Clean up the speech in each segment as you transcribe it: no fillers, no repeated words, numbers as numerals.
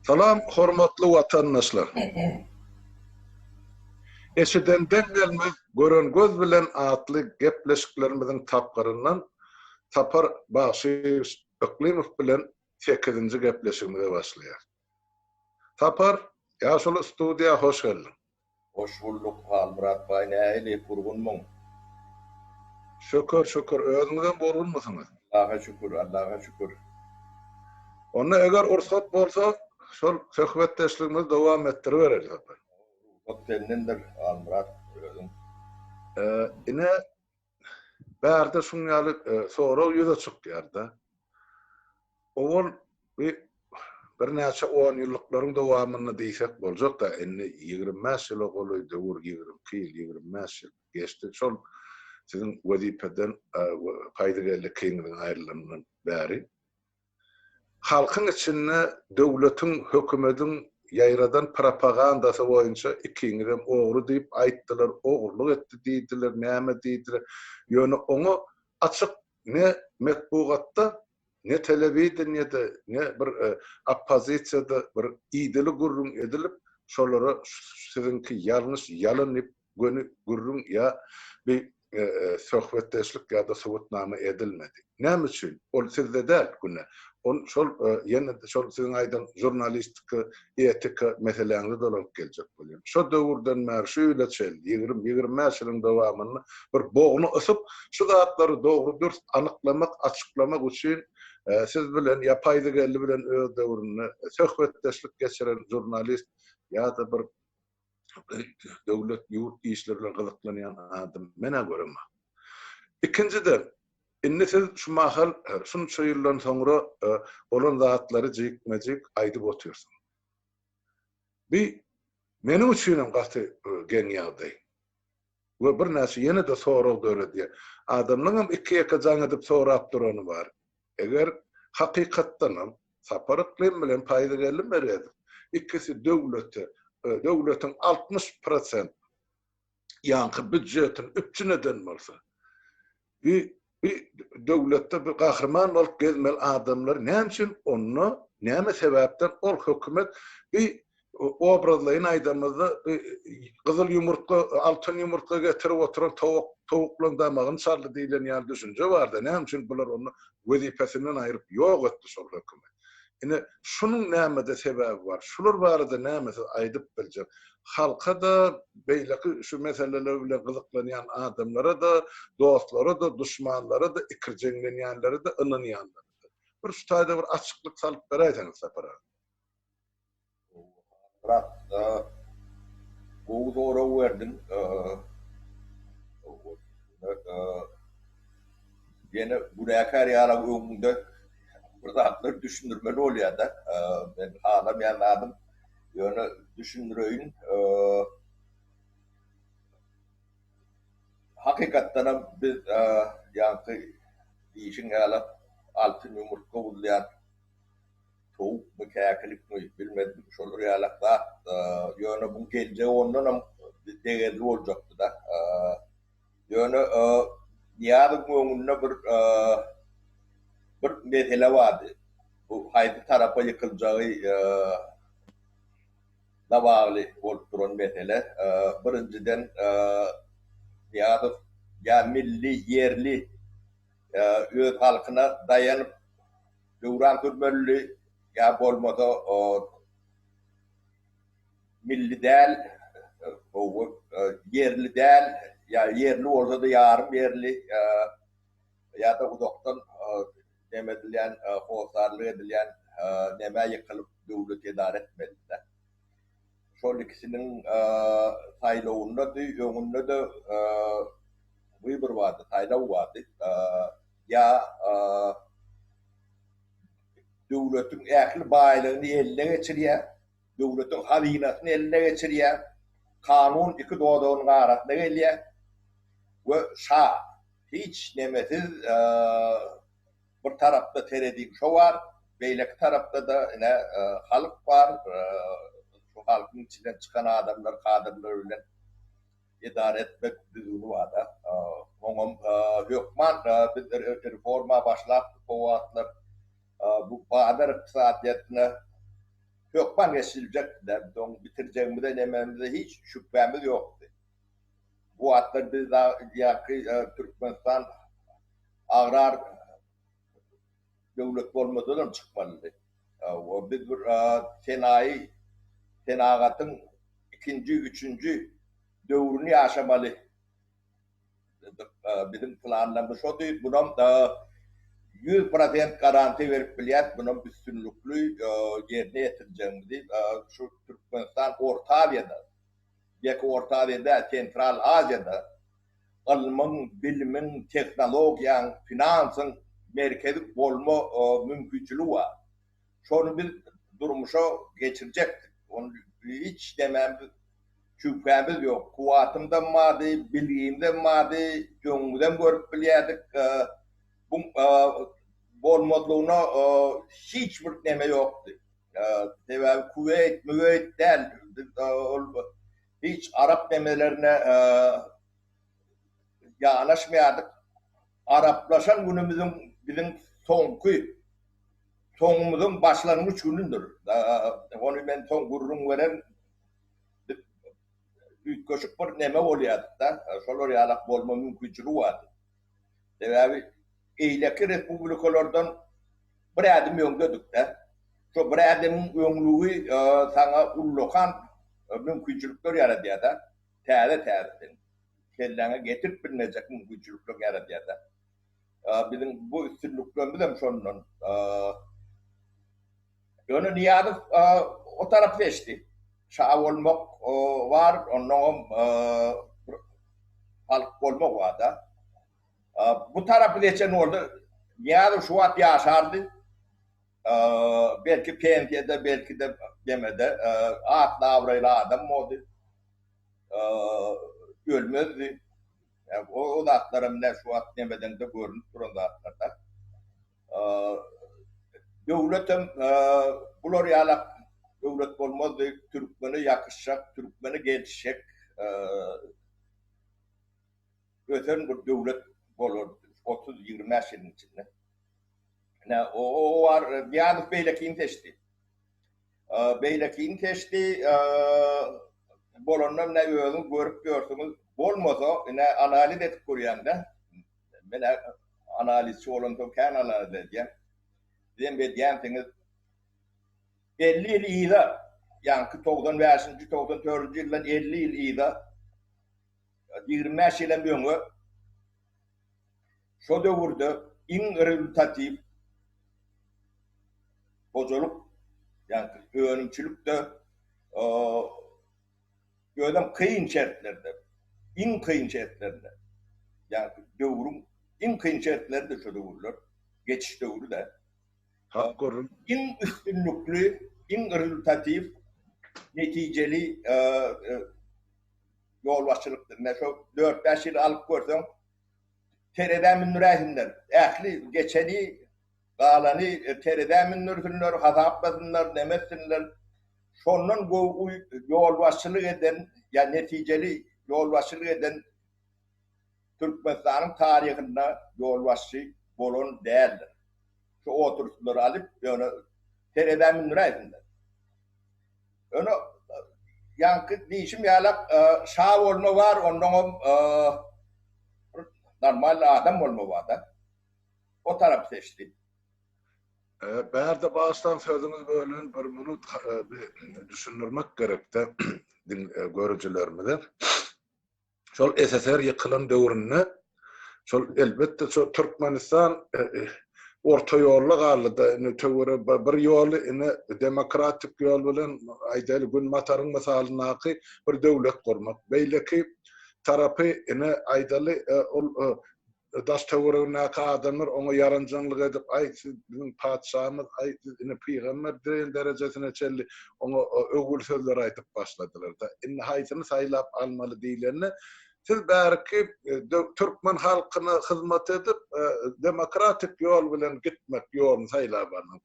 Salam, hormatly vatandaşlar. Eşidenden gelmez, gören göz bilen atlı gepleşiklerimizin tapgarından Tapar Başı Öklimov bilen 8-nji gepleşigimize başlaýar. Tapar, ýaşuly studiýa hoş geldin. Hoş bulduk Murat Bay, nähili burgunmuň? Şükür, özüňizden bolgunmusyňyz? Allah'a şükür. Onda eger ursat bolsa, şol söhbetdeşligimizi dowam etdirýäris. Ottendendir Murat özüň. Ine bärde şuňaly sorag ýüze çykýar-da. Ol bir näçe 10 ýyllyklaryň dowamyny diýsek boljak da, indi 25 ýyl goly döwür 22 ýyl, 25 ýyl geçdi. Şol siziň wezipeden paýdaly kengden aýrylandan bäri halkyň içinde döwletiň, hökümetiň ýaýradan propagandasy boýunça ikiňirem ogry diýip aýtdylar, ogurlyk etdi diýdiler, näme diýdiler. Ýöne oňa açyk ne metbugatda, ne telewizionyada, ne bir oppozisiýada bir iýdili gurrun edilip, şolara sizinki ýalňyş ýalanyp gurrun ýa bir söhbetdeşlik ýa-da sowatnama edilmedi. Näme üçin? Ol sizde däl günne. Şol ýene şol siziň aýdan jurnalistika, etika meselelerine dolanyp geljek bolýar. Şo döwürden bäri şu ýylaçel 20-25 ýylyň dowamyny bir bogny asyp, şu zatlary dogry dürst anyklamak, açyklamak üçin siz bilen ýa paýdagelli bilen öz döwrüne söhbetdeşlik geçiren jurnalist ýa-da bir döwlet ýurt işleri bilen gyzyklanýan adam mene göremä. İkinciden, indi siz şu mahal, şunça ýyldan soňra olan zatlary jykmajyk aýdyp oturýarsyň. Meniň üçin gaty geňýagdy. We bir näçe ýene de sorag döredýär. Adamlaryň iki ýaka jaň edip sorap durany bar. Eger hakykatdan saparatlarym bilen paýdagelli beredi. İkisi döwletiň 60% ýanky büdjetin üpçüneden bolsa. Bir döwletde bir gahrman bolup gezmel adamlar näme üçin onu, näme sebäpden ol hökümet bir obrazlaýan aýdamyzda gyzyl ýumurtga, altyn ýumurtga getirip oturan towuklan damagyny sarly diýilen ýa düşünje barda. Näme üçin bular onu wezipesinden aýryp ýok etdi şol hökümet. Ine şunun näme de sebäbi bar? Şular barada näme aýdyp biljek. Halka da beýleki şu meseleler bilen gyzyklanýan adamlara da, dostlara da, düşmanlara da, ikirjeňlenýänlere de, ynanýanlara da. Bir şu taýda bir açyklyk salyp beräýsiňiz Sapara. Murat, bu zora werdin. Ýene bu näkär ýara öňünde bir zatlar düşündirmeli bolýar da. Ben halam ýanladım. Ýöne düşündirýin. Hakykatdan biz ýanky işin alap altyn ýumurtga bolýar. Towuk käkilik bilmedim şolar ýalakda. Ýöne bu gelje ondan degeli boljakdy da. Ýöne ýa-da öňünde bir mesele bardy. Bu haýdy tarapa ýykyljagy dawaly bolup duran mesele. Birinciden ýa milli, ýerli öz halkyna daýanyp döwran türmeli ýa bolmasa milli däl, ýerli däl, ýa ýerli bolsa da ýarym ýerli ýa-da uzakdan demedilýän, hosarlyk edilýän näme ýykylyp döwlet edare etmeli. Şol ikisiniň saýlawynda öňünde de bir bardy, saýlaw bardy. Ýa döwletiň ähli baýlygyny eline geçirýär, döwletiň hazinasyny eline geçirýär, kanun iki dodagyň garasyna gelýär we hiç nemesiz bir tarapda teredik şo var, beýleki tarapda da halyk bar. Halkın içinden çıkan adamlar, kadırlar bilen idare etmek düzgünü var da. Oňam hökman biz reforma başlap, bu wagtlar bu badar iqtisadiýatyna Kökmen geçilecekler. Bitireceğimizde dememizde hiç şüphemiz yoktu. Bu hatta biz daha Türkmenistan agrar devlet olmadan çıkmalıydı. Biz bir senagatın ikinci, üçüncü dövrünü yaşamalı. Bizim planlarımız o değil. Bunun 100% garanti verip biliyat, bunun üstünlüklü yerine getireceğimizi şu Türkmenistan Orta Asya'da, belki Orta Asya'da, Sentral Asya'da ilmin, bilimin, teknolojiyan, finansın merkezi olma mümkünçülüğü var. Şunu biz durmuşa geçirecektik. Onu hiç demem şüphemiz yok. Kuvatımdan vardı, bilgimden vardı, gönlümden görüp biliyorduk. Bu olmadığına hiçbir neme yoktu. Kuvvet, müveyt değil. Hiç Arap nemelerine yanaşmayadık. Araplaşan günümüzün bizim sonumuzun başlangıç günüdür. Onu ben son gururum veren küçük bir neme oluyordu da. Şolar yalak olma mümkünçülüğü vardı. İyleki Respublikalardan bir adım yöngödük de. Şu bir adımın yönlüğü sana ullokan mümkünçülükler yaradıya da. Tääre. Kellene getirip bilmeyecek mümkünçülükler yaradıya da. Bizim bu üstünlüklerimiz hem sonunun. Yani niyadı o taraf geçti. Şah olmak var, onun halk olmak var da. Bu tarafı geçen orada niyadı şu an yaşardı. Belki Pentiyede, belki de demede at davrayla adam oldu. Ölmezdi. O da atlarım ne şu at demeden de görünüp duran da atlarda. Devletim bunlar yalak devlet olmazdı. Türkmen'e yakışacak, Türkmen'e gelişecek öten bir devlet olur 30-25 yılın içinde. O var, Niyadık Beylekin teşti. Beylekin teşti, bolonum ne yolunu görüp görsünüz. Olmasa, yine analiz etip kuruyanda, ben analizçi olan kendi analiz edeceğim. Diyem bediyemsiniz, 50 yıl iyida, yani 95. 94. yıldan 50 yıl iyida, 25 yılın büyüğü, şu dövrde en rezultatif bozuluk, yani öğrenimçilikte gördüm kıyın şartlarda, en kıyın şartlarda, yani dövrün en kıyın şartlarda şu dövrler, geçiş dövrü de. Hakkorun. En üstünlüklü, en rezultatif, neticeli yol başçılıktır. Ne şu 4-5 yıl alıp görsem, tereden minüreyhinler, ehli geçeni, galanı tereden minürsinler, hazaplasınlar, demezsinler. Sonun yol başçılık eden, yani neticeli yol başçılık eden Türkmenistan'ın tarihinde yol başçı bolon değerler. Şu otursunları alıp, yani tereden minüreyhinler. Onu yankı değişim yalak şah olma var, ondan normal adam olma var da. O taraf seçti. Eğer de baştan sözünüz böyle bir minut düşünürmek gerek de görücülerimize. Şol SSR yıkılan dövründe, şol elbette şol Türkmenistan orta yolla galdı. Tövre bir yolu demokratik yol bilen aýdaly gün matarın masalynaqy bir döwlet kurmak. Beýleki tarapy aýdaly daş töwregine adamlar ona yaranjanlyk edip bizim padşahymyz peýgamber diýen derejesine çelli ona ögül sözler aýtyp başladylar da. Haýsyny saýlap almaly diýlerini siz belki Türkmen halkyna hyzmat edip demokratik yol bilen gitmek ýolunu saýlap alan.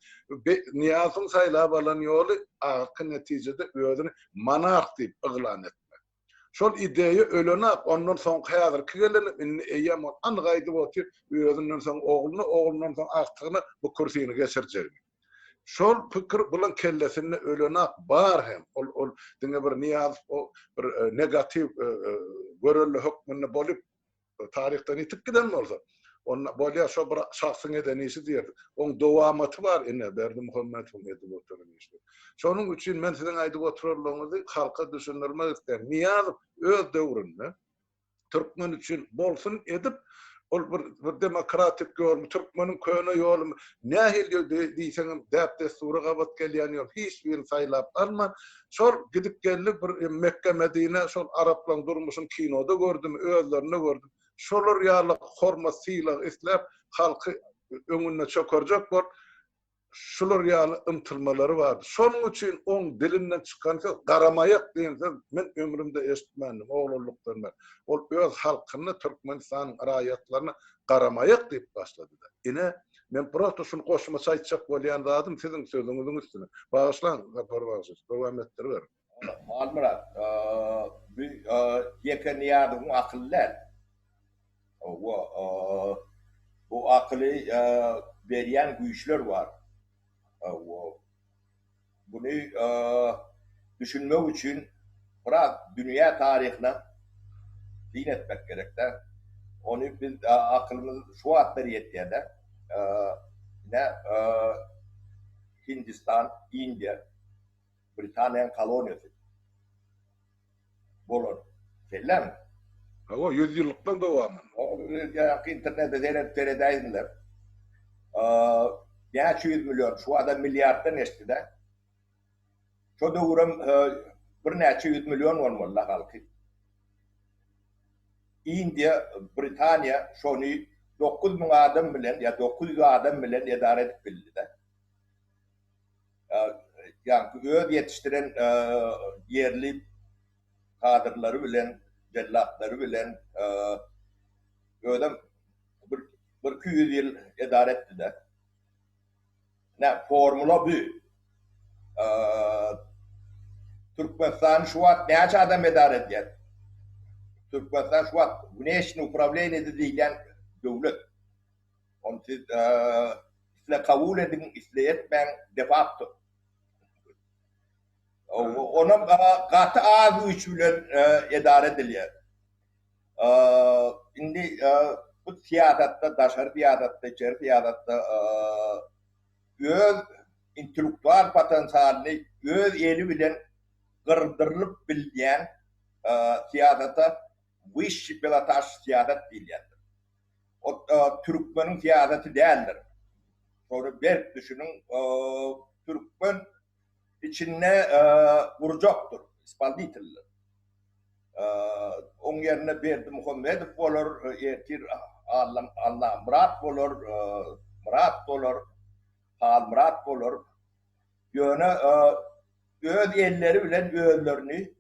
Niýazyň saýlap alan ýoly aky netijede özüni monarh diýip yglan etmek. Şol ideýi ölenap ondan soň häzirki gelenip eýem angaýdy boty özünden soň oglundan soň aktygyny bu kursyny geçirjek. şol pikir bulan kellesinde ölenak bar hem. Ol diňe bir niyaz o bir negativ görelli hukmuna bolup tarihten itip giden bolsa. Onna bolya şo bir şahsyň edenisi diýer. Oň dowamaty bar ine Berdi Muhammed edip oturan işte. Şonuň üçin men siziň aýdyp oturarlygyňyzy halka düşündirmek istedim. Niyaz öz döwründe Türkmen üçün bolsun edip ol bir demokratik görmü Türkmenin köne ýolum nähil diýseňem däp destury gabat gelýän ýol hiç bir saýlap alma şol gidip geldi bir Mekke Medine şol Araplan durmuşun kinoda gördüm özlerini gördüm şolar ýaly hormasyla isläp halky öňüne çökerjek bol şular ýaly ymtylmalary bardy. Şonuň üçin oň dilinden çykan söz garamaýak diýen men ömrümde eşitmedim oglulukdan. Ol öz halkyny Türkmenistan raýatlaryna garamaýak diýip başlady da. Ine men prosto şunu goşmaça aýtjak bolýan zadym siziň sözüňiziň üstüne. Bagyşlan, rapor bagyş. Dowam etdirber. Almırat, bu ýeken ýardyň akyllar. Bu akyly berýän güýçler bar. Bunu düşünmek için bırak dünya tarihine din etmek gerek de onu biz aklımız şu atları yetiyor da ne Hindistan, India, Britanya'nın kolonyası bolor. Şeyler mi? O 100 yıllıktan dowamy. İnternette seyredýänler. Ya 100 milyon, şu adam milyardan eşti de. Şu döwrüm bir näçe 100 milyon bolmaly halky. India, Britanya şonu 9000 adam bilen ya 900 adam bilen edare edip bildi de. Yani öz yetiştiren yerli kadrları bilen, cellatları bilen ödem bir 200 yıl edare etti de. Ne formula bu. Türkmenistan şu an näçe adam edare edýär? Türkmenistan şu an güneşni upravlение edilen döwlet. Onu siz isle kabul edin, isle etmeň de facto. Onun gaty az güç bilen edare edilýär. Indi bu siýasatda, daşary siýasatda, içeri siýasatda öz intellektual potensialini öz eli bilen gırdyrylyp bilýän siýasata wish pilotaj siýasat diýilýär. O Türkmeniň siýasaty däldir. Şonu bir düşünün Türkmen içine vurjokdur, ispalditler. Oň ýerine Berdi Muhammedow bolar, Ertir Allah Murat bolar, Murat bolar, Hal Murat bolar. Ýöne öz elleri bilen özlerini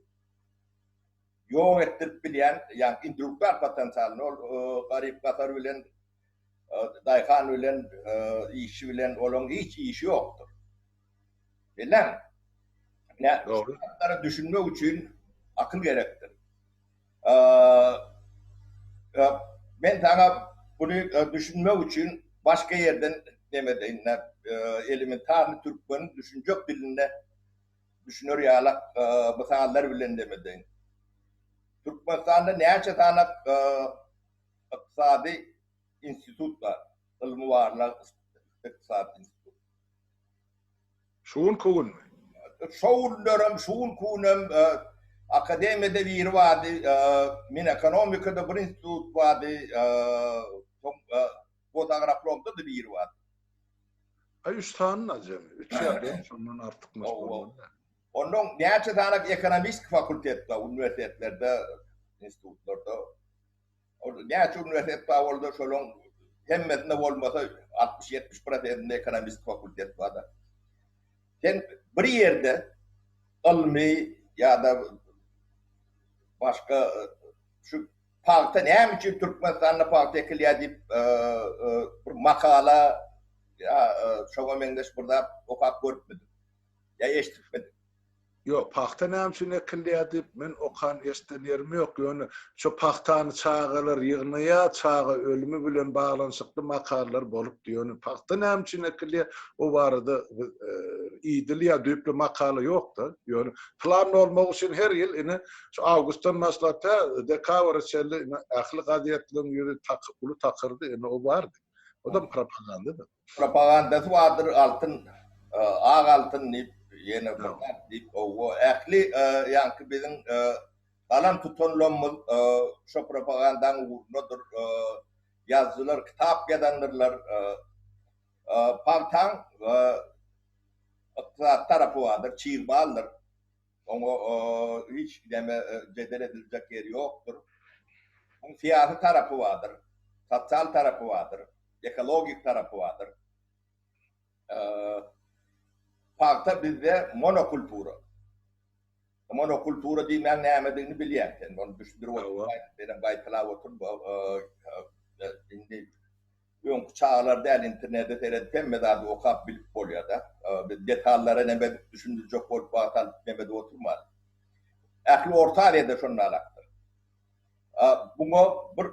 ýok etdirip bilýän, ýani intellektual potensialini Garyp Gatar bilen Daýhan bilen işi bilen olaň hiç işi ýokdur. Bilen ne doğru düşünmek için akıl gerektir. Ben sana bunu düşünmek için başka yerden demedeyim. Elementarny Türkmenin düşüncek dilinde düşünür ýaly misallar bilen demedeyim. Türkmenistan'da näçe tane iqtisadi institut var. Ilmy barlar iqtisadi institut. Şuun kugun. Şuun kunem akademiyede bir vardı. Min ekonomikada bir institut vardı. Fotoğraflomda da bir vardı. Ay 3 tane acemi. 3 ýerden şondan artykmaz bolmaly. Onun näçe tane ekonomik fakültetde, üniversitelerde, institutlarda. Näçe üniversitet boldy şolon hemmesinde bolmasa 60-70% ekonomik fakültet var. Sen bir yerde ilmi ya da başka şu parkta näme üçin Türkmenistan'da parkta ekilýär diýip bir makala ya şoňa mendeş burada okap görmedim. Ya eşitmedim. Yok, paxta näme ekilýär men okan esdenýerim ýok. Ýöne şu paxtany çağalar ýygnaya, çağa ölümi bilen baglanyşykly makallar bolup diýýär. Paxta näme üçin ekilýär? O barada idil ýa düýpli makala ýokda. Ýöne plan bolmak üçin her ýyl ine şu awgustdan başlata dekabr çelli ahly gaziýetliň ýüri ulu takyrdy, ine o bardy. O da propagandadyr. Propagandasy vardyr altın ağ altın nip yeni fakat dip o ähli ýa-ni biziň alan tutanlarymyz şu propagandaň urnudyr ýazgylar, kitap ýazanlarlar paltaň tarapy vardyr, çiğbaldyr. Onu hiç deme jedel edilecek ýeri ýokdur. Bunun siyasi tarapy vardyr, sosyal tarapy vardyr, ekologik tarapy vardyr. Pakta bizde monokultura. Monokultura diýmän nämedigini bilýärken, onu düşündirip benim gaýtylap oturup indi ýöňkü çağlarda internetde seyredip medady okap bilip bolýar da. Biz detallara näme düşündirjek bolup batal näme oturmaz. Ähli orta ýerde şonda alakdyr. Buňa bir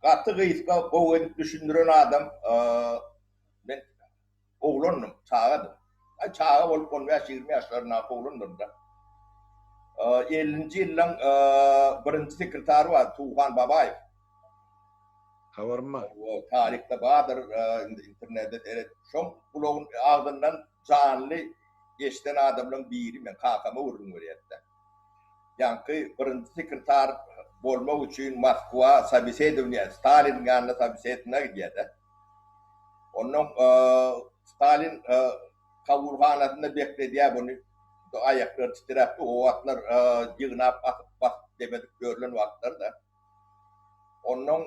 gaty gyýyska gowy düşündiren adam men oğlanım, çağadım. Çağa bolup 15-20 ýaşlaryna oğlandım da. 50-nji ýylyň birinji sekretary var, Tuğhan Babaýew. Habarma. O tarihte badır internette evet. Şoň bulogyň agdyndan canly geçden adamlaryň biri men kakama urun berýärdi. Ýa-ni birinji sekretar bolmak üçin Moskwa Sabisedownia, Stalin ýanyna Sabisedownia gidýärdi. Onuň Stalin kawulhanasynda beklediýär buny. Aýaklary titrepdi, o wagtlar ýygnap atyp demedik görülen wagtlarda. Onuň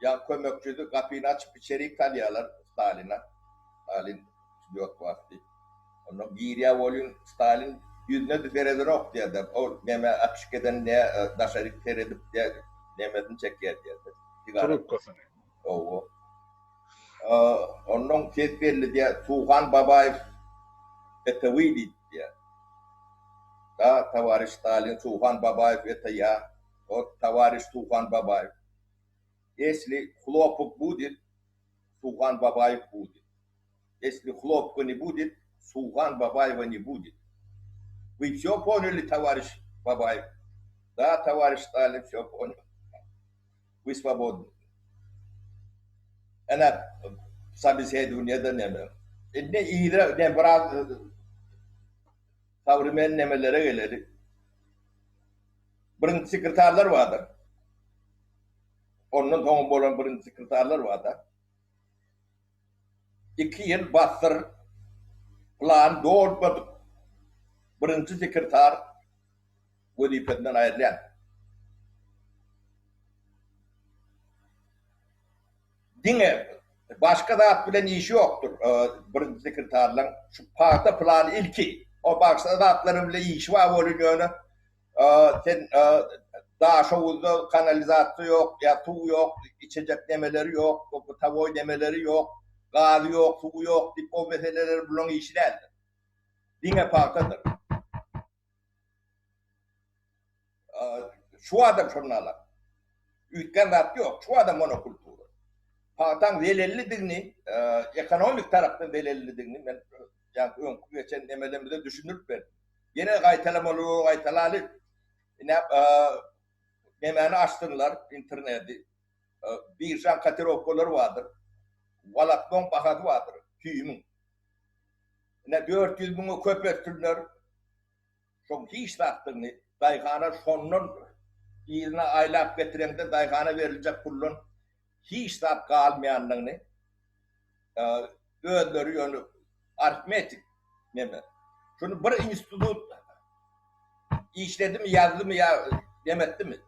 ýa kömekçisi gapyny açyp içeri kalýarlar Stalin'a. Stalin ýok wagty. Onuň giriýä bolýan Stalin ýüzüne dereden ok diýerdi. O näme akşykeden ne daşaryk teredip demedin çekýär diýerdi. Trubkasını. O. Onuň tedbirli diýär Tuğhan Babaýew etewidi diýär. Da tawariş Stalin Tuğhan Babaýew etýär. O tawariş Tuğhan Babaýew. Если хлопок будет, Туган Бабаев будет. Если хлопка не будет, Туган Бабаева не будет. Вы все поняли, товарищ Бабаев? Да, товарищ Сталин, все понял. Вы свободны. Она собеседование neme. Ne iyi ne biraz savrumen nemelere geldi. Birinci sekreterler vardı. Onun toňun bolan birinci sekreterler vardı. 2 ýyl bastır plan doğurmadı. Birinci sekreter wezifesinden aýrylýar. Diňe başka zat bilen işi ýokdur. Birinci sekreterliň şu parta plany ilki. O başka zatlaryň bilen işi bar bolýany. Sen daşowuzda kanalizasiýa ýok, ýatuw ýok, içejek demeleri ýok, tawoý demeleri ýok, gazy ýok, suw ýok diýip o meseleler bilen işi däldi. Diňe partadyr. Şu adam şonnalar. Üýtgen zat ýok, şu adam monokultura. Partaň zelellidigini, ekonomik tarapdan zelellidigini men ýa-ni öňkü geçen demelerimize düşünürip berdim. Yine gaytalamaly nemeni açtırlar interneti. Bir şan katerokoları vardır. Valakton bahadı vardır. Tüyümün. 400 bunu köpettirler. Çok hiç taktığını dayıkana sonunun iyine aylap getirende dayıkana verilecek pullun hiç tat kalmayanlığını ödleri yönü aritmetik neme. Şunu bir institut işledi mi yazdı mı ya demetti mi?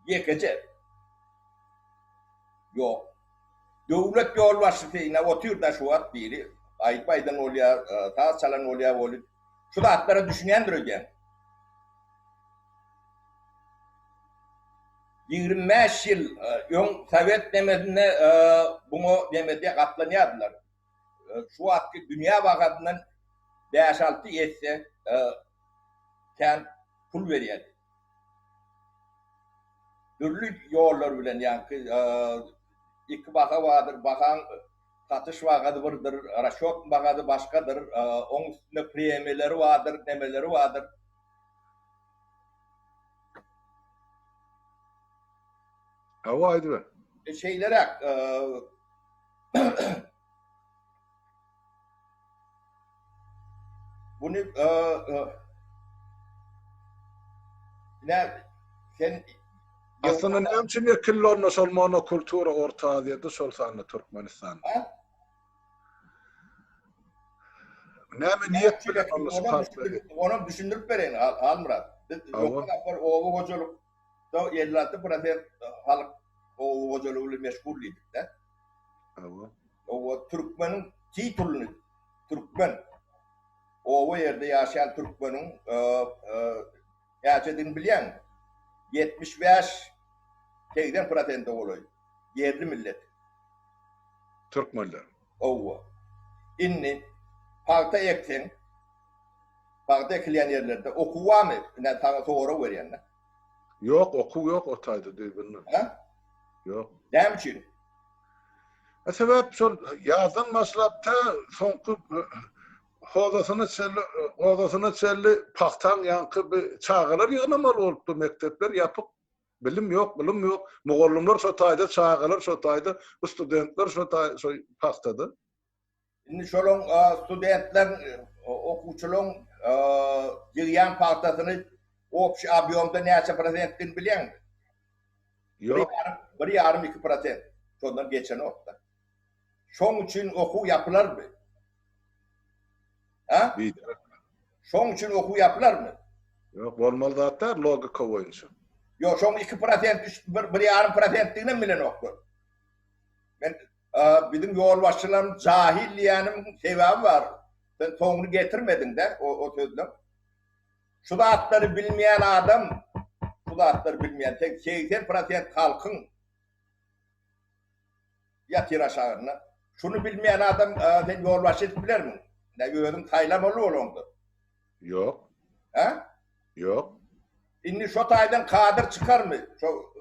Yekece. Yok. Devlet yol başlıkıyla oturuyor da şu at biri. Ayıp aydan oluyor, ta çalan oluyor. Şu da atlara düşünendir hocam. 25 yıl ön Sovet demedine bunu demediye katlanıyordular. Şu atki dünya vakadından 5-6 etse sen pul veriyor. Türlü yollar bilen yankı iki baka vardır, bakan satış vakadı vardır, raşot vakadı başkadır, onun üstünde premiyeleri vardır, demeleri vardır. Hava aydı be. Şeylere bunu ne sen Aslında ne için yakınlarına sol monokultura ortağı diye de sol sanlı Türkmenistan. Ne mi niyet bilen onu farklı. onu düşündürüp verin Almurat. Yok kadar o hocalık da 56% halk o hocalıkla meşgulliydik de. O Türkmenin titulunu Türkmen o yerde yaşayan Türkmenin yaşadığını bilen 75% oluyor. Yerli millet. Türkmenler. O. İnni parta eksen parta ekilen yerlerde okuwa mı? Ne sana soru veriyorlar. Yok oku yok otaydı değil bilmem. Ha? Yok. Dem için. Sebep sol yazdan maslapta sonku hodasını çelli paktan yankı bir çağılar yığınamalı oldu mektepler yapıp bilim yok. Muğallımlar sotaydı, çağılar sotaydı, studentler paktadı. Şimdi şolun studentler okuçulun yığıyan paktasını opş abiyomda neyse prezentini bilen mi? Yok. 1,5-2%. Sondan geçen orta. Şon için oku yapılar mı? Ha? Şon için oku yapılar mı? Yok, olmalı da hatta logika boyunca. Yok, şon 2%, 1,5% bilen oku. Ben bizim yolbaşçılarım cahil diyenim sebebi var. Sen sonunu getirmedin de o sözle. Şu da atları bilmeyen adam, şu da atları bilmeyen tek 80% halkın yatır aşağına. Şunu bilmeyen adam sen yolbaşı bilir mi? Ne gördüm taylamalı olundu. Yok. Ha? Yok. Şimdi şu taydan kadir çıkar mı? Şu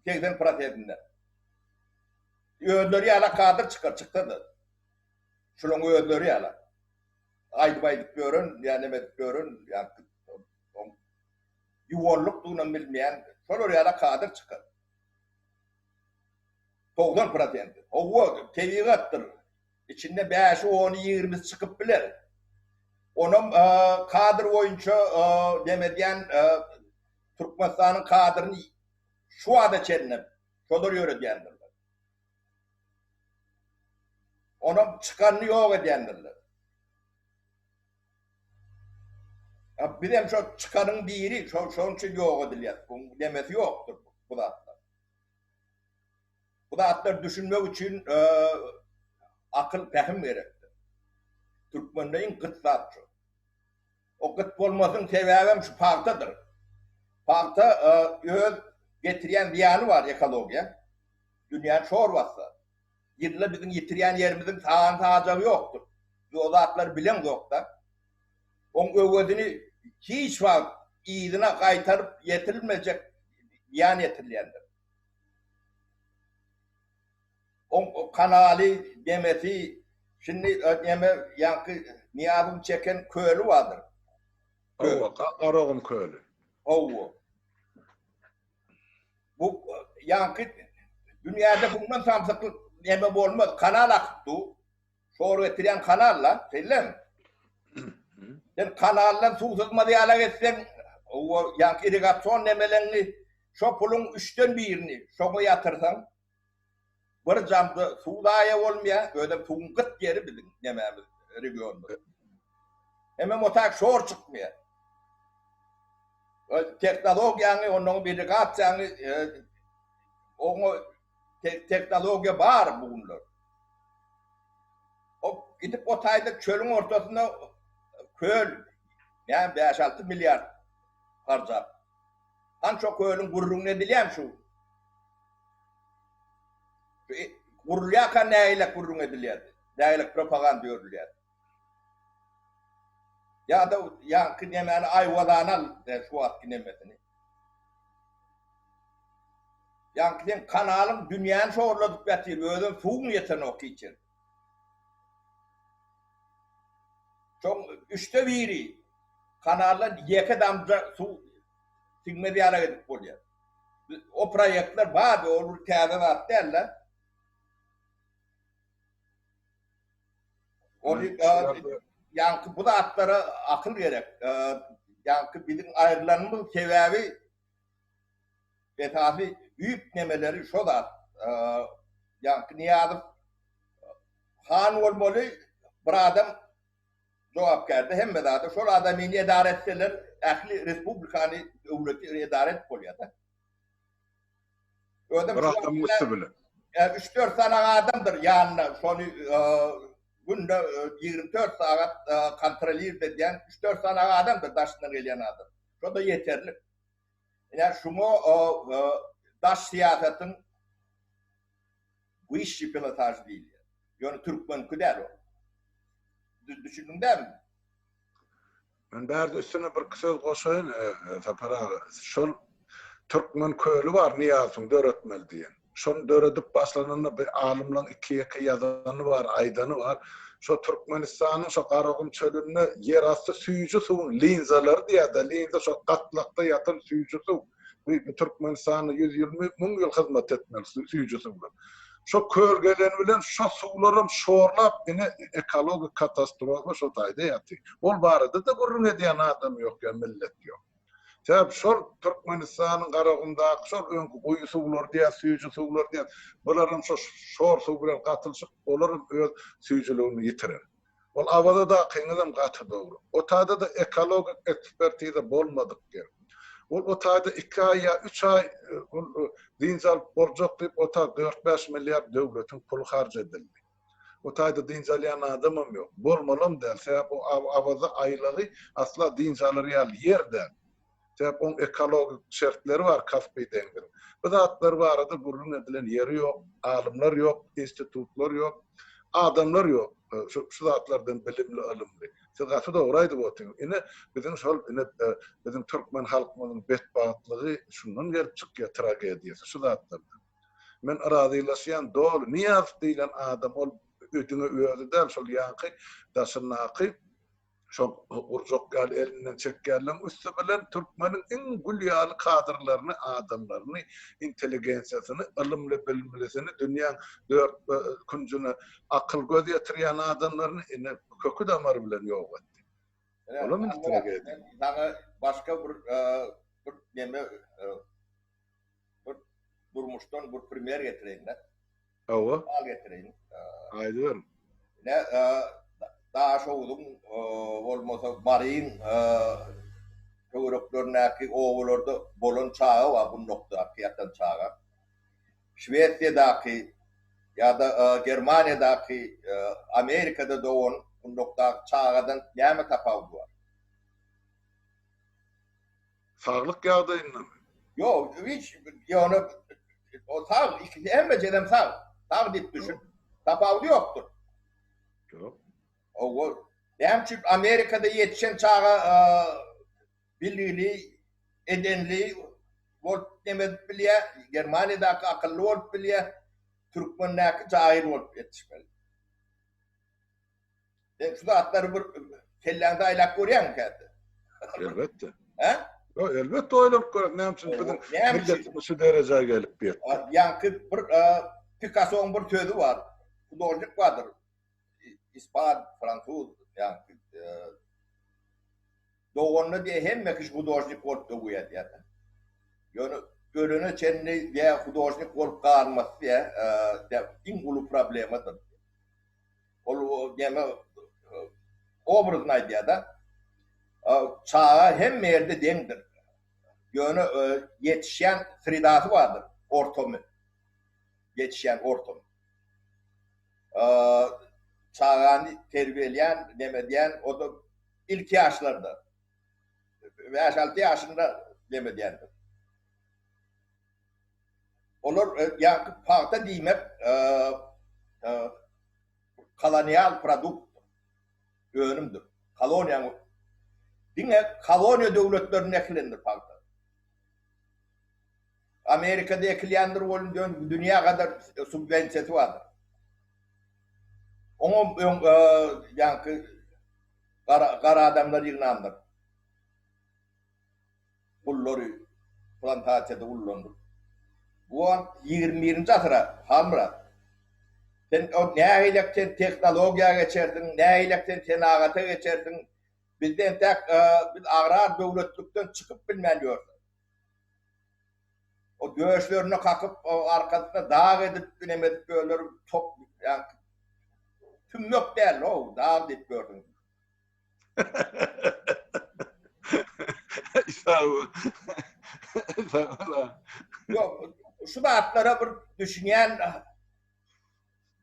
80%'inden. Öğünleri ala kadir çıktı da. Şunun öğünleri ala. Aydı baydık görün, yani emedik görün, yani yuvarlıkduğunu bilmeyen, şöyle ala kadir çıkar. 90%. O tevigattır. İçinde 5, 10, 20 çıkıp bilir. Onun kadir oyuncu demediyen Türkmenistan'ın kadirini şu anda çeline şodur yürü diyendirler. Onun çıkanını yok ediyendirler. Bir de şu çıkanın değeri, şunun için yok ediliyor. Bunun demesi yoktur bu da atlar. Bu da atlar düşünmek için akıl fehim gerektir. Türkmenlerin kıtsat şu. O kıt olmasının sebebim şu partadır. Parta öz getiren ziyanı var ekologiye. Dünyanın çorbası. Yıllar bizim yitiriyen yerimizin sağan sağacağı yoktur. O atlar bilen yok da. Onun öğüdünü hiç var iyiliğine kaytarıp yetirilmeyecek ziyan yetirilendir. O kanalı demesi şimdi yankı niyabım çeken köylü vardır. Arağım köylü. O. Bu yankı dünyada bundan samsaklı neme olmaz. Kanal akıttı. Sonra getiren kanalla. Söyle mi? Sen kanaldan su sıkma diye ala geçsen o yankı irigasyon nemelerini şu pulun 3'ten 1'ini şoku yatırsan bir camda su daya olmaya öyle suyun kıt yeri bizim nememiz regionda. Hemen o tak şor çıkmıyor. Teknoloji onun bir irigasyon onu teknoloji var bunlar. O gidip o tayda çölün ortasında köl yani 5-6 milyar harcar. Han çok kölün gururun ne dileyem şu. Gururluya kan neyle gururun ediliydi. Neyle propaganda diyorlar. Ya da yankı nemeni ayvadanal şu at nemesini. Yankıdan kanalın dünyanın şoğurladık betir. Ödüm suğun yeten oku için. Çok üçte biri. Kanallar yeke damca su sigme bir ara edip oluyor. O projeler bazı olur teadat derler. Onu yankı bu da atlara akıl gerek. Yankı bizim ayrılanımın sebebi esası büyük nemeleri şu da yankı niyadı han olmalı bir adam cevap verdi. Hem de da şu adamın edaretseler ehli Respublikanı devleti edaret oluyor da. Ödüm bir adam müstebile. 3-4 tane adamdır yanına sonu günde 24 saat kontrolür edilen 3-4 tane adamdır daşından gelen adam. O da yeterli. Yani şunu daş siyasetin bu işi pilotaj değil. Yani Türkmen küder o. Düşündün değil mi? Ben bärde üstüne bir söz koşayın. Tapara. Şol Türkmen köylü var Niyaz'ın döretmeli diyen. Şonu döredip başlananına bir alımlan iki yazanı var, aydanı var. Şu Türkmenistan'ın şu Karagum çölünü yer astı suyucu suyun linzaları diye de linza şu katlakta yatan suyucu su. Bir Türkmenistan'ı 120 bin yıl hizmet etmeli suyucu sular. Şu körgelen bilen şu sularım şorlap yine ekologik katastrofa şu tayda yatı. Ol barada da burun ediyen adam yok ya millet yok. Sebep şol Türkmenistan'ın Karagum'da şol önkü koyu sular diye, suyucu sular diye, bunların şor su bilen katılışıp, onların öz suyuculuğunu yitirir. Ol avada da kıyınızım katı doğru. O tada da ekologik ekspertize bolmadık yer. O tada 2 ay ya 3 ay dinzal borcuk deyip o tada 4-5 milyar devletin pulu harc edildi. O tada dinzalayan adamım yok. Bolmalım der. Sebep o avada aylığı asla dinzalı real yer der. Sebep onun ekologik şartları var Kaspий denginin. Bu da atlar var adı burun edilen yeri yok, alimler yok, institutlar yok, adamlar yok. Şu zatlardan bilimli, ilimli. Sıgatı da oraydı bu otin. Yine bizim Türkmen halkının betbaatlığı şundan gelip çıkıyor tragediyası. Şu zatlardan. Men aradiylaşayan doğru. Niyaz deyilen adam ol ödünü ödüden şol yankı daşınakı çok urcuk gal elinden çekkerlen üstü bilen Türkmenin en gülyalı kadırlarını, adamlarını, inteligensiyasını, ilimli bilmilisini, dünyanın dört küncüne akıl göz yatıryan adamlarını kökü damar bilen yok etti. Ola mı tragedi? Sana başka bir neme bir durmuştan bir premier getireyim de. Ava? Al getireyim. Haydi verin. Ne daha şoğudum olmasa marin Europlarındaki oğullarda bolon çağı var bu nokta yatan çağı. Şvedya'daki ya da Germanya'daki Amerika'da doğan bu nokta çağdan yeme tapavdu var. Sağlık yağdayınla mı? Yok hiç yani o sağ hem becerem sağ deyip düşün. Tapavdu yoktur. Yok. O hem çünkü Amerika'da yetişen çağa bilgili, edenli, volt demet bilye, Germanya'daki akıllı volt bilye, Türkmen'daki cahil volt yetişmeli. Şu da atları bir kellende aylak görüyor mu kendi? Elbette. He? Elbette oylanıp görüyor. Ne yapsın? Milletimiz şu dereceye gelip bir. Yankı bir Picasso'nun bir sözü var. Hudorcuk vardır. İspan, Fransız, yankı. Doğanlı diye hem mekiş hudorcuk olup da koyar yani. Yani ölünü kendini diye hudorcuk olup kalması diye en ulu problemidir. O yani obrazına diye de çağa hem yerde dendir. Yani yetişen fridası vardır. Ortamı. Yetişen ortamı. Çağını terbiyeleyen, demediyen o da ilk yaşlarda. 5-6 yaşında demediyendir. Olur yani parta demek kolonyal produkt ürünümdür. Kolonyanın Dine koloniya devletlerine eklendir palta. Amerika'da ekleyendir olun dünya kadar subvensiyeti vardır. Onun yani kara adamlar yığınandır. Kulları plantasiyada kullanılır. Bu an 20. asıra hamra. Sen o ne aylakten teknolojiye geçerdin, ne aylakten senagata geçerdin. Bizden tek biz agrar devletlikten çıkıp bilmeliyorsun. O göğüslerine kalkıp o arkasına dağ edip binemedik böyle top yani tüm yok değil o dağ edip gördün. Yok şu da atlara bir düşünen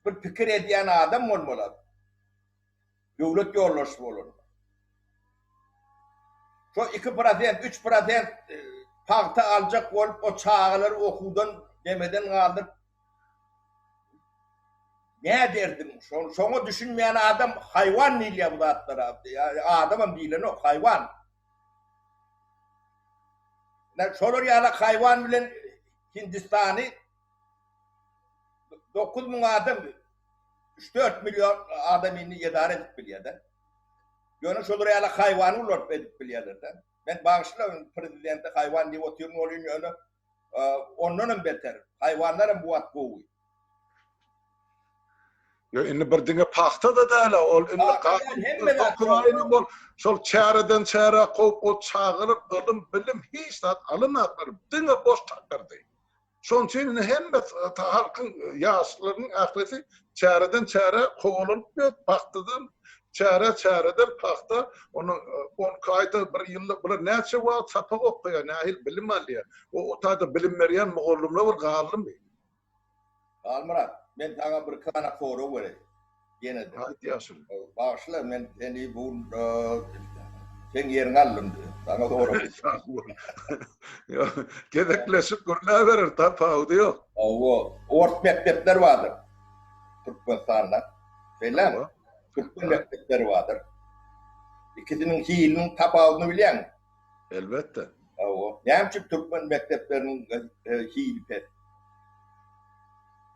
bir fikir ediyen adam olmalı. Devlet yollaşma olur. Şu 2%, 3% tahta alacak olup o çağları okudan demeden kaldır. Ne derdim? Şunu düşünmeyen adam hayvan değil ya bu da atlara. Yani adamın değil o hayvan. Şolur yana hayvan bilen Hindistan'ı 9 bin adam 3-4 milyon adamını idare edip biliyorlar. Yönü şolur yana hayvanı ulot edip biliyorlar. Ben bağışlarım prezidente hayvan diye oturuyorum oluyor yönü onların beter. Hayvanların bu at boğuyor. Ya inni bir diňe paxta da däl, ol inni dokumayny bol, şol çäreden çäre kop o çağırıp ilim bilim hiç zat alınatlar. Diňe boş takırdy. Şoň üçin hemme halkyň ýaşlarynyň ahlysy çäreden çäre kowulup paxtadan çäreden paxta onu kaýda bir ýyllyk bir näçe wagt sapak okuýar, nähil bilim alýar. O taýda bilim berýän mugallimler bir galdymy? Almırat. Ben sana bir kana soru vereyim. Yine de. Hadi yaşır. Bağışla ben seni bu sen yerini aldım diyor. Sana soru. Ya gedekleşip gurla verir ta pahalı yok. O ort mektepler vardır. Türkmenistan'da. Öyle mi? Türkmen mektepleri vardır. İkisinin hiilinin tapağını biliyor musun? Elbette. O. Ne için Türkmen mekteplerinin hiili pet?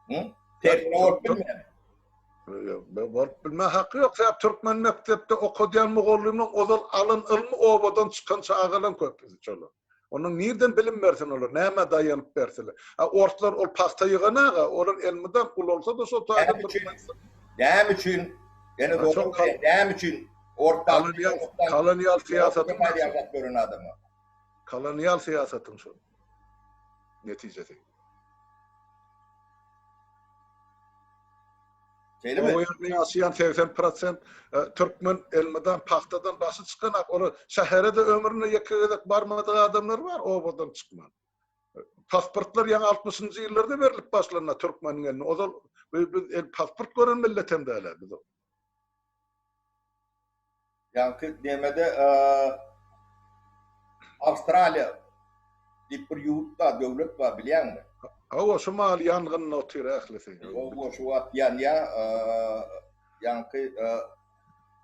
Hı? Tersine ort bilmeyen. Bilme hakkı yok. Sen Türkmen mektepte okuyan muğallımın ozal alın ilmi obadan çıkan çağılan köpüzü çolu. Onun nereden bilim versin olur? Neyme dayanıp versinler? Ortlar ol pasta yığanağa, onun ilmiden kul olsa da so tadı Neyim için? Yani doğru neyim için? Kolonyal siyasetin. Kolonyal siyasetin şu. Neticesi. O yerine yaşayan 80% Türkmen elmeden, pahtadan başı çıkanak. Onu şehre de ömrüne yekilek barmadığı adamlar var, o buradan çıkman. Pasportlar yani 60. yıllarda verilip başlarına Türkmen'in eline. O da pasport gören milletten de öyle. Yani demede Avustralya bir yurtta devlet var biliyor musun? O Şumal yangının otur ahlisi. O şu at ya yankı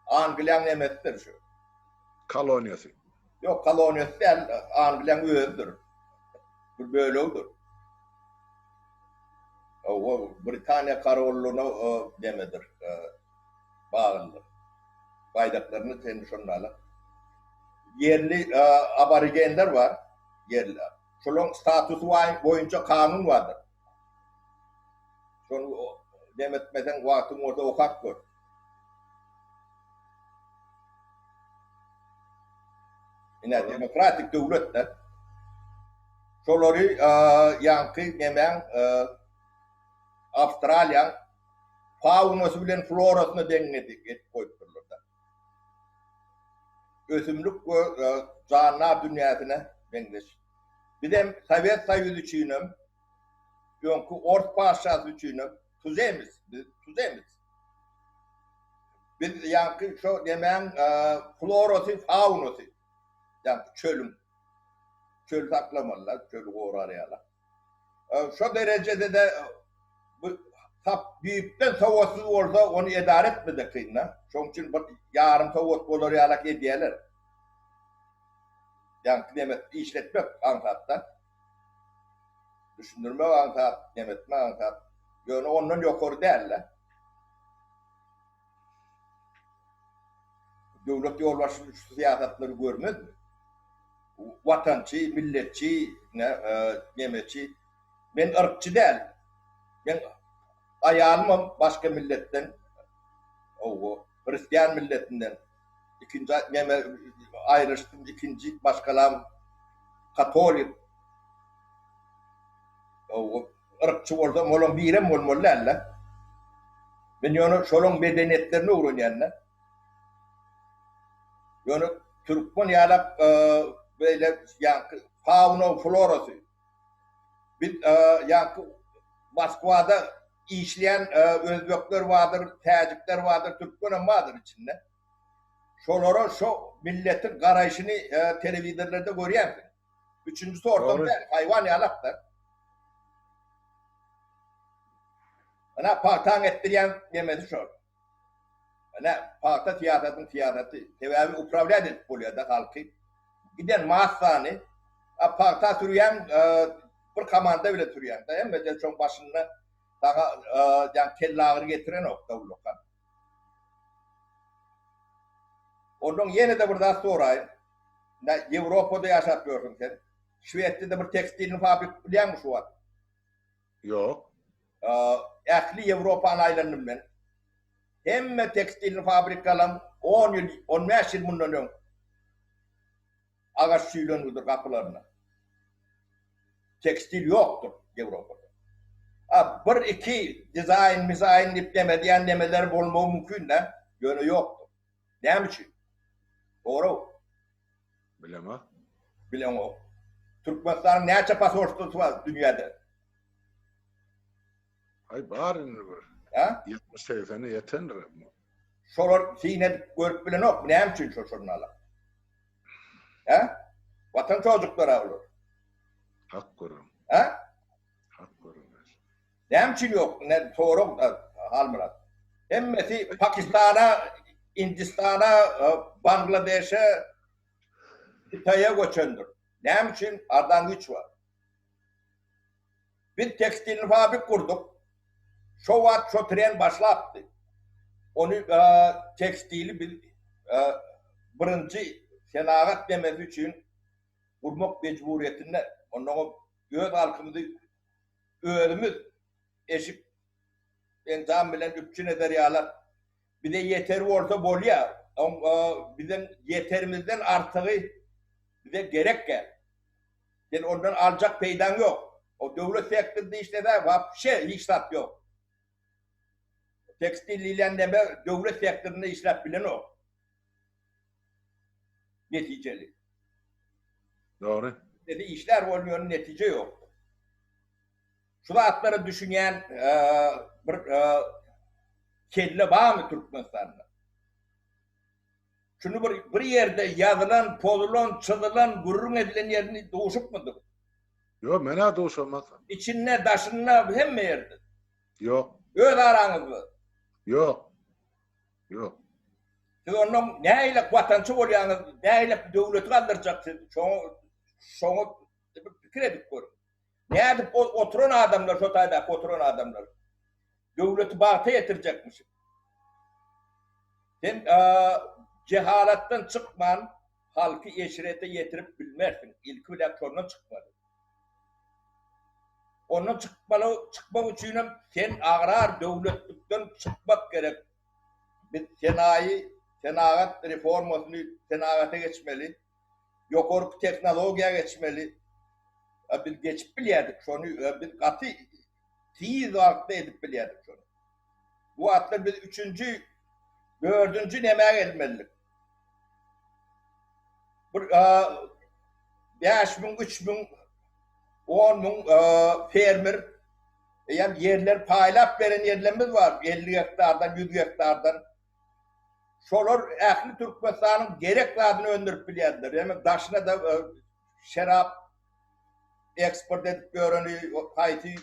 Angliyan emektir şu. Kolonyası. Yok kolonyası değil, Angliyan üyedir. Bu böyle olur. O Britanya Karolluğuna demedir. Bağlıdır. Bayraklarını tenişonlarla. Yerli aborigenler var. Yerli. Şunun statüsü boyunca kanun vardır. Şunu demetmeden vaktin orada okak gör. Yine demokratik devletler şoları yankı hemen Avustralyan faunası bilen florasını dengedik koyupturlar. Ösümlük ve canlılar dünyasına dengedik. Bir de Sovyet Soyuzu çiğnem, yonkı Orta Paşası çiğnem, tuzemiz. Biz yankı şu demen florası, faunası, yani çölüm, çöl saklamalılar, çölü uğrarıyorlar. Şu derecede de bu büyükten savasız olsa onu idare etmedi kıyına. Çünkü yarım savas olur yalak ediyorlar. Yani demet işletmek ankatta. Düşündürme ankat, demetme ankat. Yani onun yukarı değerler. Devlet yolbaşı siyasetleri görmez mi? Vatançı, milletçi, demetçi. Ben ırkçı değil. Ben ayağımı başka milletten, o Hristiyan milletinden, ikinci ayrıştım, ikinci başkalarım Katolik, o ırkçı olsam olan birem olmalılar. Ben yani şolun medeniyetlerini öğrenenler. Yani Türkmen yalak böyle yani fauna florası. Bir yani Moskva'da işleyen Özbekler vardır, Tacikler vardır, Türkmen vardır içinde. Şolara şu milletin garajını televizyonlarda görüyorsun. Üçüncüsü ortamda hayvan yalaklar. Ana partan ettiriyen yemedi şu. Ana parta tiyatreti. Tevavi upravlaya edip oluyor da halkı. Giden mahzani, parta türüyen bir kamanda bile türüyen. Hem de çok başında daha yani kellağını getiren o davulkan. Onun yeni de burada sorayım. Avrupa'da yaşatıyorsun sen. Şved'de bir tekstil fabrik biliyor musun şu an? Yok. Ehli Avrupa anaylarının ben. Hem tekstil fabrikalan 10 yıl, 15 yıl bundan önce ağaç suylanıyordur kapılarına. Tekstil yoktur Avrupa'da. Bir iki dizayn iplemediyen demeler olmağı mümkün de yönü yoktur. Ne için? Doğru. Bilemem. Bilen o. Türkmenistan'ın ne pasaportu var dünyada? Ay bari ne var? Ha? 70-80'i yetenir mi? Şolar siynet görüp bilen yok. Ne için şu şunlarla? Ha? Vatan çocukları olur. Hak kurum. Ha? Hak kurum. Ne için yok? Ne soru da halmırat. Hemmeti Pakistan'a, Hindistan'a, Bangladeş'e, Hitay'a göçöndür. Ne için? Ardan güç var. Bir tekstil fabrik kurduk. Şu vaat şu tren başlattı. Onu tekstili bir birinci senagat demesi için kurmak mecburiyetinde onun göz halkımızı öğümüz eşip enzam bilen üpçün eder yağlar. Bir de yeteri orta bol ya. Bizim yeterimizden artığı bize gerek gel. Yani ondan alacak peydan yok. O devlet sektöründe işte de vapşe işlat yok. Tekstil ilanleme devlet sektöründe işlat bilen o. Neticeli. Doğru. Dedi işler olmuyor, netice yok. Şu atları düşünen bir kelle var mı Türkmenistan'da? Şunu bir yerde yazılan, pozulan, çizilen, gururun edilen yerini doğuşup mudur? Yok, mena doğuşamaz. İçine, daşına hem mi yerde? Yok. Öz aranızda. Yok. Yok. Siz onun neyle vatançı oluyorsunuz, neyle devleti kaldıracaksınız? Şunu fikir edip görün. Ne edip oturan adamlar, şu tayda oturan adamlar. Devleti bağıta yetirecekmiş. Sen cehalattan çıkman, halkı eşirete getirip bilmersin. İlk bile ondan çıkmadı. Ondan çıkmak için sen ağır devletlikten çıkmak gerek. Bir senagat reformasını senagata geçmeli. Yukarı teknolojiye geçmeli. Bir geçip biliyorduk şunu. Bir katı tiyiz vakti edip biliyorduk şunu. Bu atlar biz 3. 4. nemeye gelmelilik. 5.000, 3.000, 10.000 fermer yani yerler paylap veren yerlerimiz var. 50 hektardan, 100 hektardan. Şolar ehli Türkmenistan'ın gereklerini öndürüp biliyorlar. Yani daşına da şarap eksport edip görünü, hayti,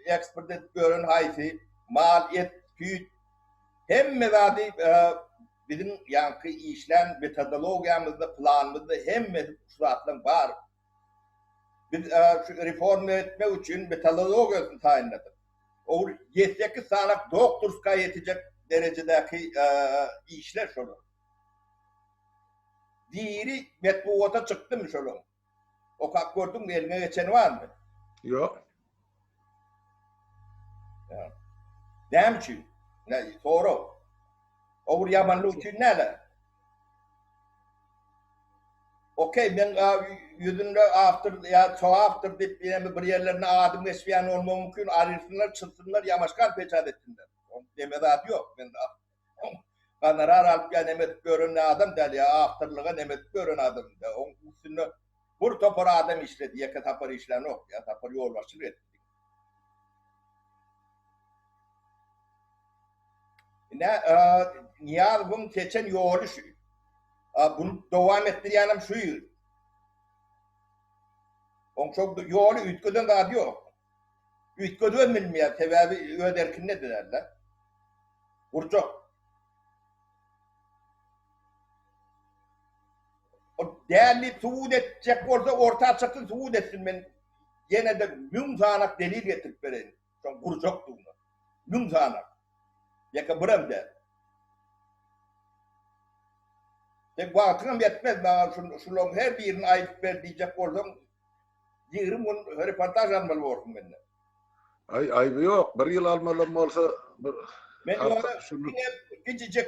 eksport edip görünü hayti, mal, et, küt. Hem mevadi bizim yankı işlen metodologiyamızda, planımızda hem mevzuatlar var. Biz şu reform etme için metodologiyasını tayinledik. O 7-8 saat doktorska yetecek derecedeki işler şöyle. Diğeri metbuata çıktı mı şöyle? O kak gördün mü, eline geçen var mı? Yok. Demçi. Ne soru. Over yamanlı için ne? Okey, ben yüzünde after ya çoğu after deyip bir yerlerine adım geçmeyen olma mümkün. Arırsınlar, çılsınlar, yamaşkan peçat etsinler. Demede adı yok. Ben de kanarar alıp ya nemet görün adam der ya afterlığa nemet görün adam der. Onun üstünde bir topar adam işledi. Yaka tapar işlen yok. Ya tapar yol başını etti. Niye bunun geçen yolu şu. Bunu devam ettireyelim şuyu. On çok yolu ütköden daha yok. Ütköden bilmiyor. Sebebi öderkin ne derler? Vurcuk. O değerli suud edecek olsa orta çıksın suud etsin ben. Yine de müm sanak delil getirip vereyim. Çok vurcukduğunu. Müm sanak. Yaka bıram der. Tek vaktine yetmez. Ben şunun her birini ayıp ver diyecek olsam yığırım onu reportaj almalı olsun benden. Ayıbı yok. Bir yıl almalım olsa ben ona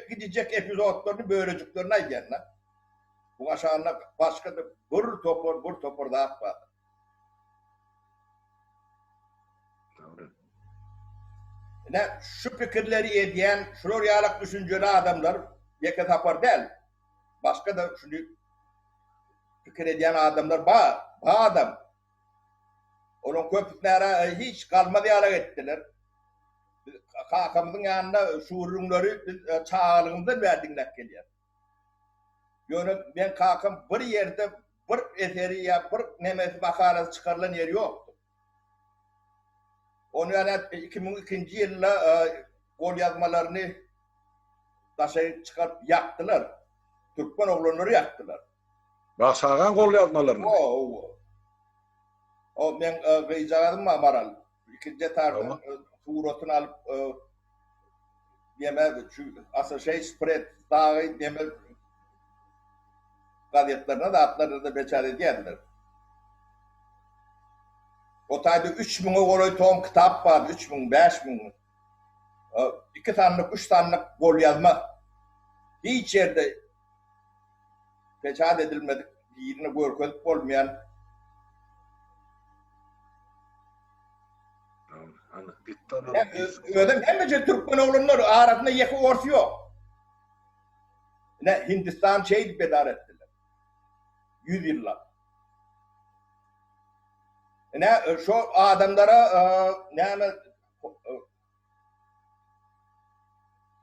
gidecek epizodlarını böleceklerine ayyanlar. Bu aşağına başka da bir topor daha var. Ne şu fikirleri ediyen, şuraya düşünceli adamlar yaka tapar değil. Başka da şunu fikir ediyen adamlar adam. Onun köpüklere hiç kalmadı yara ettiler. Kakamızın yanında şuurunları çağrılığında verdiğinden geliyor. Yani ben kakam bir yerde bir eseri ya bir nemesi makalesi çıkarılan yeri yoktu. Onu yani 2002 yılda gol yazmalarını taşıyıp çıkarıp yaktılar. Türkmen oğlanları yaktılar. Bak sağan gol yazmalarını. O ben gıycağadım mı Amaral? İkinci taraftan suratını alıp deme asıl şey spread dağı deme gazetlerine de atlarını da beçare geldiler. O tayda 3000'e gol tom kitap var. 3000, 5000. 2 tanlık, 3 tanlık gol yazma. Hiç yerde beçare edilmedik. Yerine görközlük olmayan ödem hemece Türkmen oğlanlar arasında yakı orsu yok. Ne Hindistan şeydi bedar ettiler. 100 yıllar. Ne şu adamlara ne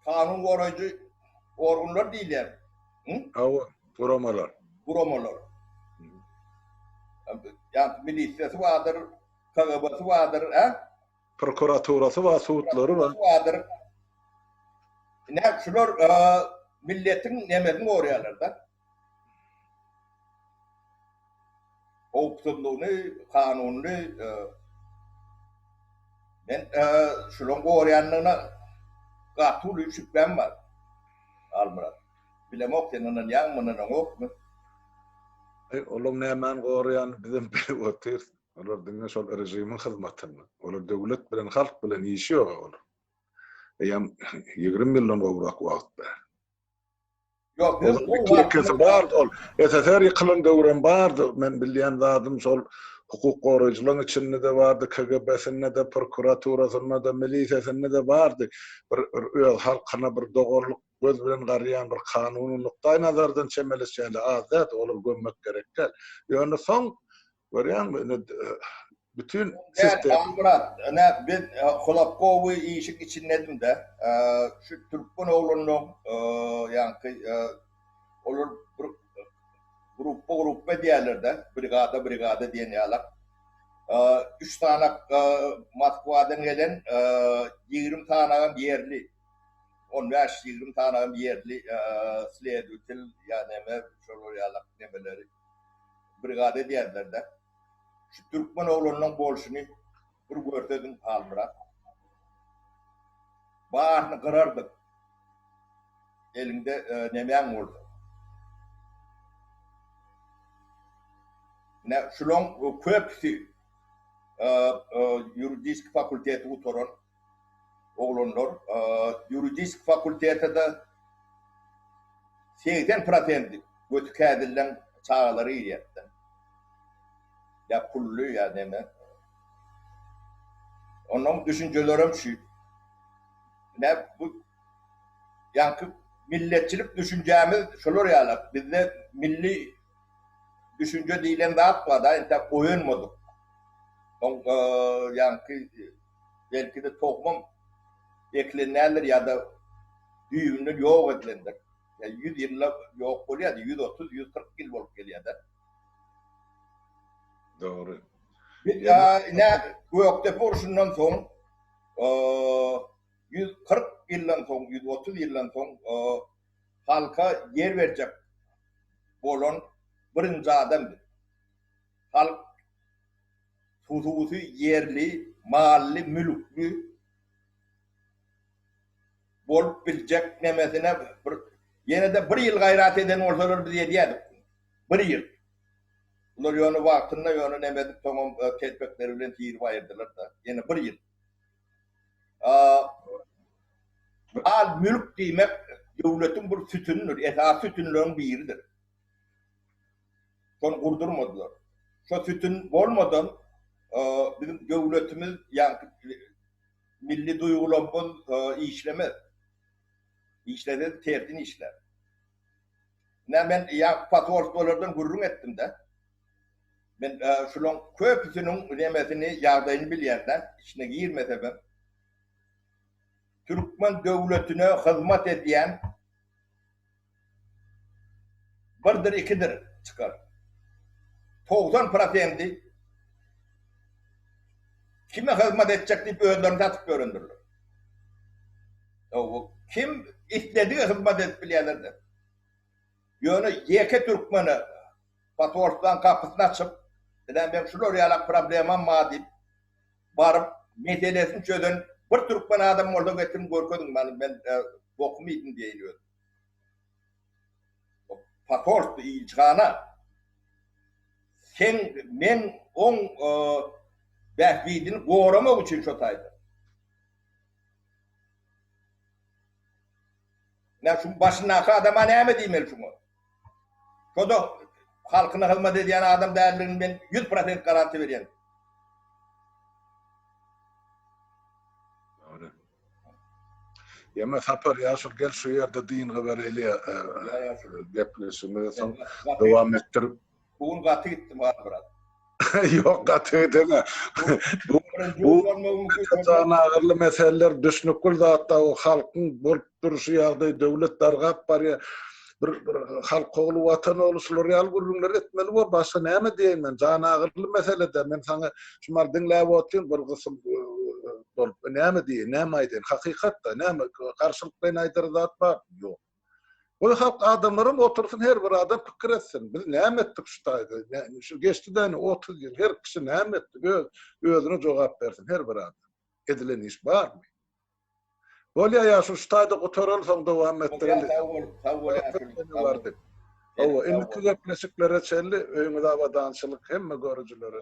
kanun koruyucu organlar değiller. Kuromalar. Yani milisiyası vardır, KGB'si vardır, prokuraturası var, suutları var. Ne şular milletin nemesini oryalar da. Opsiyonluğunu, kanununu ben şulan oryanlığına katulu şüphem var. Almırat. Bilemok senin yanmının yok mu? Oğlum ne hemen koruyan bizim bir otur. Olur dinle şol rejimin hizmetini. Olur devlet bilen halk bilen işi olur. Yam 20 milyon avrak vakt be. Yok, bu vardı ol. Eteferi kılın devren vardı. Men bilyen zadım şol hukuk koruyuculuğun içinde de vardı. KGB'sinde de, prokuraturasında da, milisiyasında da vardı. Bir halkına bir doğruluk göz bilen garayan bir kanunun noktayı nazardan çemelişçeli azat olur gömmek gerekkel. Yani son görüyen bütün sistem. Murat, ne ben Kolapkovu işik içindedim de şu Türkmen oğlunun yani olur grup diğerlerde brigada diyen yalar. 3 tane Moskva'dan gelen 20 tane yerli 15-20 tane yerli sledütil yani şoloryalık nemeleri brigade diýerler de. Şu Türkmen oğlunun bolşunu bir görsedin almırak. Bağırını kırardık. Elinde nemen oldu. Ne şulon köpsi juridisk fakülteti utoran oğlanlar juridisk fakültetede 80% götüke edilen çağları iyiyette. Ya pullu ya neme. Onun düşüncelerim şu. Ne bu yankı milletçilik düşüncemiz şolur ya. Bizde milli düşünce dilen dağıtmadan ente oyunmadık. Yankı belki de toplum eklenenler ya da düğünler yok edilenler. Yani 100 yılla yok oluyor da 130-140 yıl olup geliyor da. Doğru. Ne Göktepe Urşu'ndan son 140 yıldan son, 130 yıldan son halka yer verecek olan birinci adamdır. Halk hususi yerli, mahalli, mülklü bolup bilecek nemesine yine de bir yıl gayret eden ortalar diye diyedik. Bir yıl. Bunlar yönü vaktinde yönü nemedik tamam tedbirleri bilen tiyir ayırdılar da. Yine bir yıl. Al mülk demek devletin bir sütünüdür. Esas sütünlerin biridir. Son kurdurmadılar. Şu sütün olmadan bizim devletimiz yani milli duygularımız işlemez. İşledi, tertini işler. Ne ben ya patorlardan gururun ettim de. Ben şunun köpüsünün nemesini yağdayını bilyenden içine girmese ben Türkmen devletine hizmet ediyen birdir ikidir çıkar. 90% kime hizmet edecek deyip öğrenlerini atıp göründürler. Kim istediği hizmet edip bilyenlerdir. Yönü yeke Türkmen'i Pator'dan kapısını açıp ben şunu oraya problemim var deyip barıp meselesini çözün bir Türkmen adam orada getirip görkedim ben okumaydım diye iliyordum. Pator ilçana sen men on behbidini korumak için şotaydı. Ne şu başındaki adama ne mi diyeyim şunu? Şurada halkına hizmet eden adam değerlerini ben 100% garanti veriyorum. Doğru. Yeme sapar yaşır gel şu yerde din haberiyle gepleşimi devam ettirip. Bugün katı gittim var biraz. Yok katı deme. Bu sana ağırlı meseleler düşünükül de hatta o halkın bolup duruşu yağdı devletler gap var ya bir halk oğlu vatan oğlu real gururlar etmeli var başka ne mi diyeyim ben sana ağırlı meselede ben sana şumar dinleyip oturuyorum bir kısım bolup ne mi diyeyim ne mi aydın hakikatta ne mi karşılıklı aydırzat var yok. Bu halk adamlarım otursun her bir adam fikir etsin. Biz ne ettik şutaydı? Şu geçtiden 30 yıl her kişi ne etti? Özüne cevap versin her bir adam. Edilen iş var mı? Böyle ya şu şutayda oturalım devam ettirelim. Vardı. O, en küçük pleşiklere çelli, öyümü davadançılık hem mi görücülere.